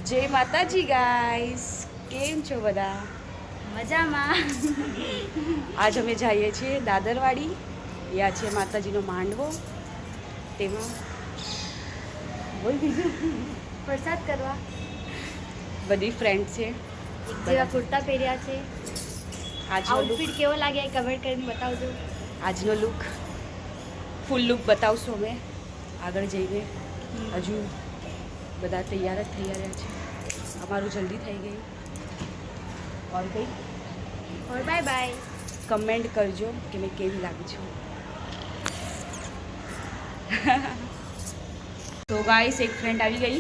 જય માતાજી ગાઈસ, કેમ છો બધા? મજામાં. આજ અમે જઈએ છીએ દાદરવાડી. યા છે માતાજીનો માંડવો. તેમાં બોલ બીજું વરસાદ કરવા બધી ફ્રેન્ડ છે. એક જેવા કુર્તા પહેર્યા છે. આજનો આઉટફિટ કેવો લાગે એ કમેન્ટ કરીને બતાવજો. આજનો લુક ફૂલ લુક બતાવશું અમે આગળ જઈને. હજુ બધા તૈયાર જ થઈ રહ્યા છે. અમારું જલ્દી થઈ ગયું. ઓર કંઈ ઓર બાય બાય. કમેન્ટ કરજો કે મેં કેવી લાગી છું. तो गाइस एक फ्रेंड आ गई.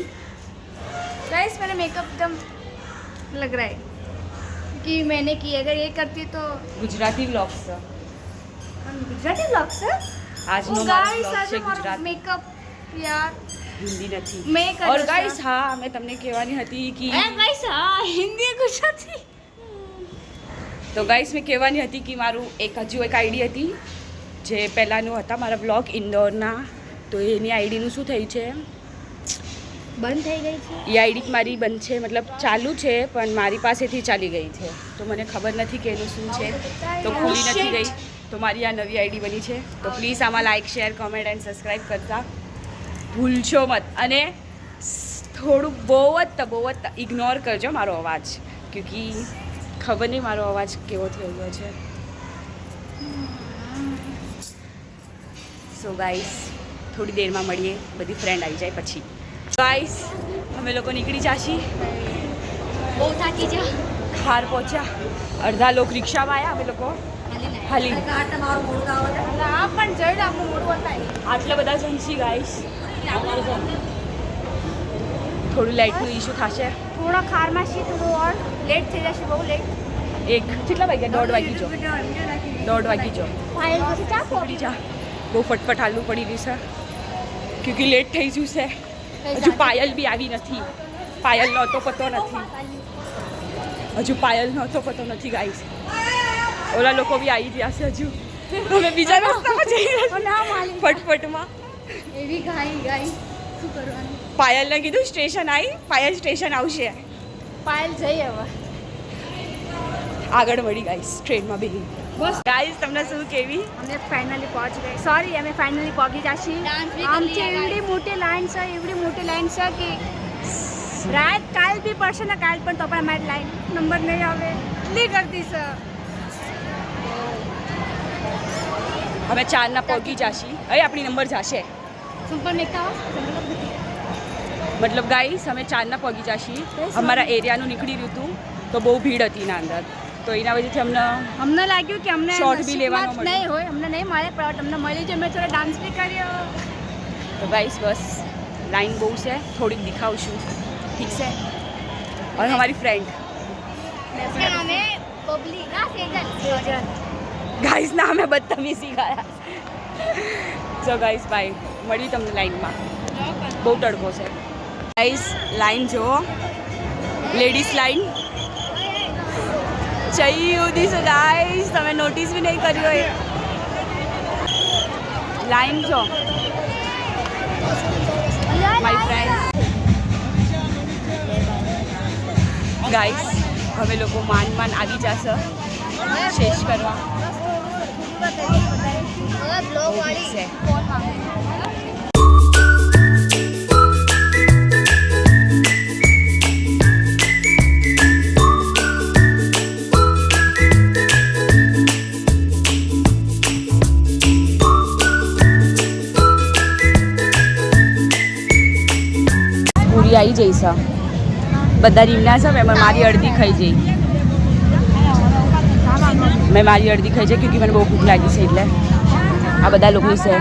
गाइस मेरा मेकअप एकदम लग रहा है कि मैंने की अगर ये करती तो गुजराती व्लॉग्स गुजराती ब्लॉग से आज नो गाइस व्लॉग आज છે हमारा ગુજરાત मेकअप यार હિન્દી નથી. મેં કર્યો और છે. गाइस हाँ मैं તમને કહેવાની હતી કે ए गाइस हां हिंदी गुजराती તો ગાઈસ મેં કહેવાની હતી કે મારું એક હજુ એક આઈડી હતી જે પહેલાંનું હતા મારા વ્લોગ ઇન્દોરના. તો એની આઈડીનું શું થયું છે, બંધ થઈ ગઈ છે. એ આઈડી મારી બંધ છે, મતલબ ચાલુ છે પણ મારી પાસેથી ચાલી ગઈ છે. તો મને ખબર નથી કે એનું શું છે, તો ખુલી નથી ગઈ. તો મારી આ નવી આઈડી બની છે. તો પ્લીઝ આમાં like share comment and subscribe કરતા ભૂલશો મત. અને થોડુંક બહુ જ ઇગ્નોર કરજો મારો અવાજ, ક્યોંકિ ખબર નહીં મારો અવાજ કેવો થઈ ગયો છે. સો ગાઈસ થોડી દેરમાં મળીએ, બધી ફ્રેન્ડ આવી જાય પછી. ગાઈસ અમે લોકો નીકળી જાશી. બહુ થાકી જા. ખાર પહોંચ્યા. અડધા લોકો રિક્ષામાં આવ્યા, અમે લોકો હાલી. આ પણ જઈ આપણું મોટું થાય. આટલા બધા જણ છીએ ગાઈસ. થોડું લાઇટનું ઇશ્યુ થશે. થોડા ખારમાં છે, થોડું ઓર લેટ થઈ જશે, બહુ લેટ. એક કેટલા વાગ્યા? 1:30 વાગી જો. 1:30 વાગી જો. પાયલ પછી ચા પડી જા. બહુ ફટફટ હાલવું પડી રહ્યું છે ક્યોંકિ લેટ થઈ ગયું છે. હજુ પાયલ બી આવી નથી. પાયલ નહોતો પતો નથી. હજુ પાયલ નહોતો પતો નથી ગાઈસ. ઓલા લોકો બી આવી ગયા છે હજુ. અમે બીજા રસ્તામાં જઈ રહ્યા છીએ ફટફટમાં. એવી ગાઈ શું કરવાનું? પાયલને કીધું સ્ટેશન આવી. પાયલ સ્ટેશન આવશે. પાયલ જઈ હવે આગળ વળી ગાઈસ ટ્રેનમાં બેહી. બસ ગાઈસ તમને શું કેવી? અમે ફાઇનલી પહોંચી ગઈ. સોરી અમે ફાઇનલી પહોંચી જાશી. આમથી એવડી મોટી લાઈન છે કે રાત કાલ બી પડશે ને કાલ પણ તો પણ અમારી લાઈન નંબર નહીં આવે. એટલી ગરદી છે. અમે 4 પહોંચી જાશી. હવે આપણી નંબર જશે. સિમ્પલ મેકઅપ મતલબ ગાઈસ અમે 4 પહોંચી જાશી. અમારા એરિયાનું નીકળી રહ્યું હતું તો બહુ ભીડ હતી એના અંદર. તો એના વજહથી અમને લાગ્યું કે અમને શોર્ટ બી લેવાનો મળ્યો. નહીં હોય, અમને નહીં મળે પણ અમને મળી છે. મેં થોડા ડાન્સ બી કર્યો. તો ગાઈસ બસ લાઈન બહુ છે, થોડીક દિખાવશું, ઠીક છે. और हमारी फ्रेंड गाइस नाम है बदतमीजी गाया. સો ગાઈસ બાય, મળી તમને લાઈનમાં. બહુ તડકો છે ગાઈસ. લાઈન જુઓ, લેડીઝ લાઈન ચઈ ઉધી છે ગાઈસ. તમે નોટિસ બી નહીં કર્યો એ લાઈન જો. માય ફ્રેન્ડ ગાઈસ હવે લોકો માંડ આવી જશે શેષ કરવા. છે પૂરી આવી જઈશ. બધા રીમના છે. મેં મારી અડધી ખાઈ જઈ. મેં મારી અડધી ખાઈ જાય ક્યોંકિ મને બહુ ભૂખ લાગી છે. એટલે આ બધા લોકોની છે.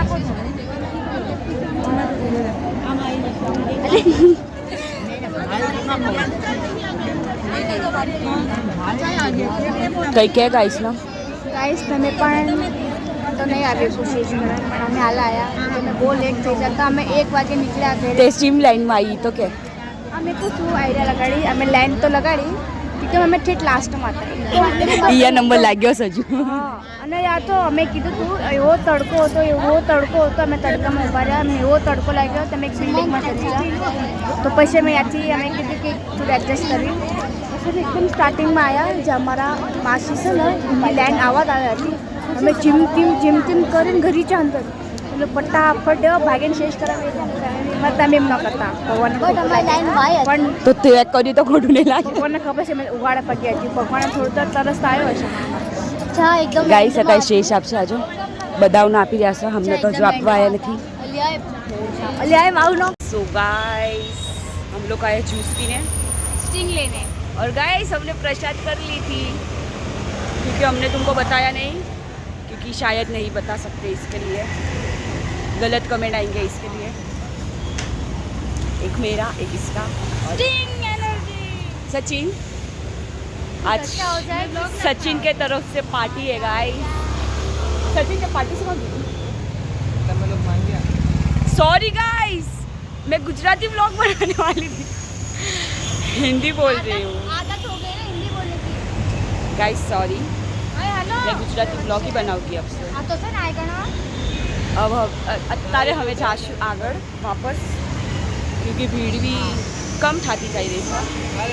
કઈ કે ગાઈસ ને ગાઈસ તમે પણ તો નહીં આવી કોશિશ કરે પણ અમે હાલ આવ્યા. તમે બહુ લેટ થઈ જતા. અમે 1 વાગે નીકળ્યા ઘરે. તે સ્ટ્રીમ લાઈનમાં આવી તો કે અમે તો શું આઈડિયા લગાડી, અમે લાઈન તો લગાડી એકદમ અમે ઠેઠ લાસ્ટમાં હતા અહીંયા નંબર લાગ્યો છે હજુ હા અને યા તો અમે કીધું તું એવો તડકો હતો અમે તડકામાં ઊભા રહ્યા અમે એવો તડકો લાગ્યો તમે એક બિલ્ડિંગમાં ચડી ગયા તો પછી અમે ત્યાંથી અમે કીધું કે થોડું એડજસ્ટ કરી પછી એકદમ સ્ટાર્ટિંગમાં આવ્યા જે અમારા માસી છે ને એમની લાઈન આવવા જ આવી હતી અમે જીમ ટીમ કરીને ઘરી જ અંદર એટલે ફટાફટ ભાગીને શેષ કરાવી એમાં તમે એમ ન કરતા પણ તો તે કર્યું તો ખોટું નહીં લાગે ભગવાનને ખબર છે મેં ઉગાડા પગ્યા હતી ભગવાને થોડું તરસ આવ્યો છે ગાઈસ અત્યારે શેષ આપશે આજો બધાઓને આપી રહ્યા છે અમને તો હજુ આપવા આવ્યા નથી અલ્યા આવું નો सो गाइस हम लोग आए जूस पीने स्टिंग लेने और गाइस हमने प्रसाद कर ली थी क्योंकि हमने तुमको बताया नहीं क्योंकि शायद नहीं बता सकते इसके लिए गलत कमेंट आएंगे इसके लिए एक मेरा एक इसका और स्टिंग एनर्जी सचिन आज क्या हो जाए ब्लॉग सचिन के तरफ से पार्टी है गाइस सचिन के पार्टी से कौन सॉरी गाइस मैं गुजराती व्लॉग बनाने वाली थी हिंदी बोल रही हूँ आदत हो गई ना हिंदी बोलने की गाइस सॉरी अरे हेलो मैं गुजराती व्लॉग ही बनाऊंगी अब से આ તો છે ને આઈકણ अब અત્યારે હવે જાશું આગળ વાપસ क्योंकि भीड़ भी कम થતી જઈ રહી છે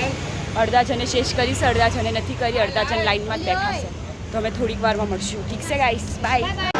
અડધા જણે શેષ કરી છે અડધા જણે નથી કરી અડધા જણ લાઈનમાં જ બેઠા છે તો અમે થોડીક વારમાં મળશું ઠીક છે ગાઈસ બાય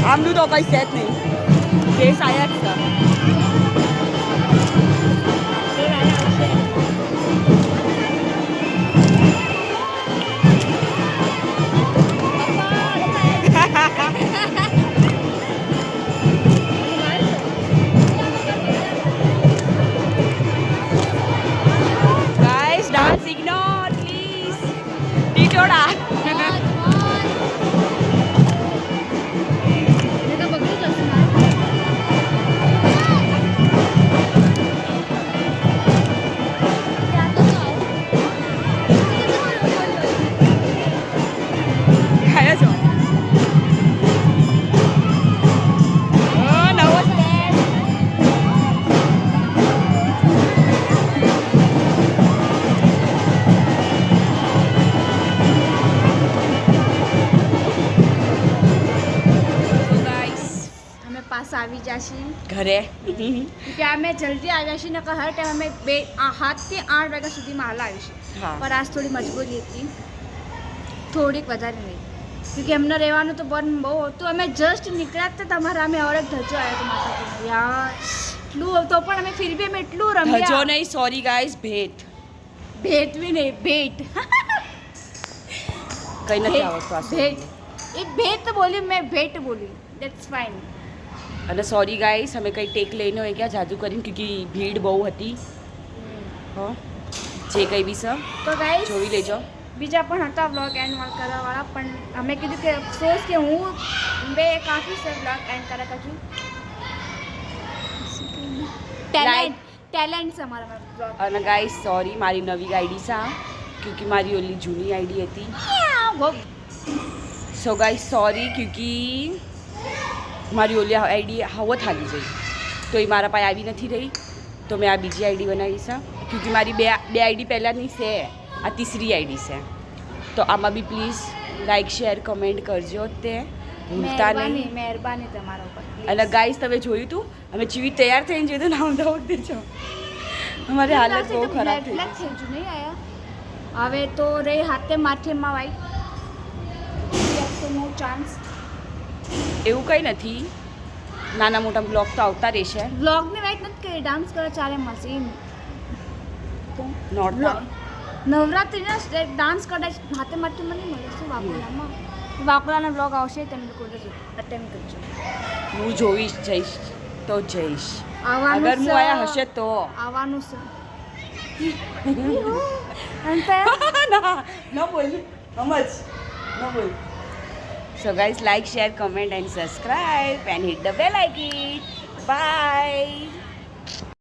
આમનું તો કઈ સેટ નહીં કેસ આયા જ છે ગાઈસ ડાન્સ ઇગ્નોર પ્લીઝ ટીટોડા આવી જશે ઘરે કે અમે જલ્દી આવ્યા છીએ નકર હર ટાઈમ અમે 7 થી 8 વાગ્યા સુધીમાં હાલ આવીશું હા પણ આજ થોડી મજબૂરી હતી થોડીક વધારે નહીં क्योंकि એમને રહેવાનું તો બહુ હતું અમે જસ્ટ નીકળ્યા તો તમારા અમે ઓર એક ધજો આવ્યો તો માતા યાર એટલું તો પણ અમે ફિર બી અમે એટલું રમ્યા ધજો નહીં સોરી ગાઈસ ભેટ ભેટ બી નહીં ભેટ કઈ નથી આવડતું આ ભેટ એક ભેટ તો બોલી મેં ભેટ બોલી ધેટ્સ ફાઇન અને સોરી ગાઈસ અમે કંઈ ટેક લઈને હોય ક્યાં જાદુ કરીને ક્योंकि ભીડ બહુ હતી હા જે કંઈ બી છે તો ગાઈસ જોઈ લેજો બીજા પણ હતા વ્લોગ એન્ડ કરવાવાળા પણ અમે કીધું કે અફસોસ કે હું બે કાફી સે વ્લોગ એન્ડ કર્યા છું ટેલેન્ટ છે અમારા વ્લોગ અને ગાઈસ સોરી મારી નવી આઈડી છે क्योंकि મારી ઓલી જૂની આઈડી હતી સો ગાઈસ સોરી क्योंकि મારી ઓલી આઈડી હવે થાલી જઈ તો એ મારા પાસે આવી નથી રહી તો મેં આ બીજી આઈડી બનાવી છે क्योंकि મારી બે આઈડી પહેલાંની છે આ ત્રીસરી આઈડી છે તો આમાં બી પ્લીઝ લાઈક શેર કમેન્ટ કરજો તે ભૂલતા નહીં મહેરબાની તમારા ઉપર અને ગાઈસ તમે જોયું હતું અમે ચીવી તૈયાર થઈને જોયું નામ દો દેજો અમારી હાલત બહુ ખરાબ થઈ બ્લેક થઈ ગયું નહીં આયા હવે તો રે હાથે માથેમાં વાઈ તો નો ચાન્સ એવું કંઈ નથી, નાના મોટા બ્લોગ તો આવતા રહેશે. વ્લોગની વાઈટ નથી કરી ડાન્સ કરે ચાલે મશીન નોર્થ નવરાત્રિના ડાન્સ કરે હાથે માથેમાં નહીં મળે શું વાપરામાં વાપરાના બ્લોગ આવશે તમે લોકો અટેમ્પ કરજો. હું જોઈશ, જઈશ તો જઈશ. આવવાનું અગર હું આયા હશે તો આવવાનું છે અંતે ના ન બોલ સમજ ન બોલ. So guys, like, share, comment and subscribe and hit the bell icon. Bye.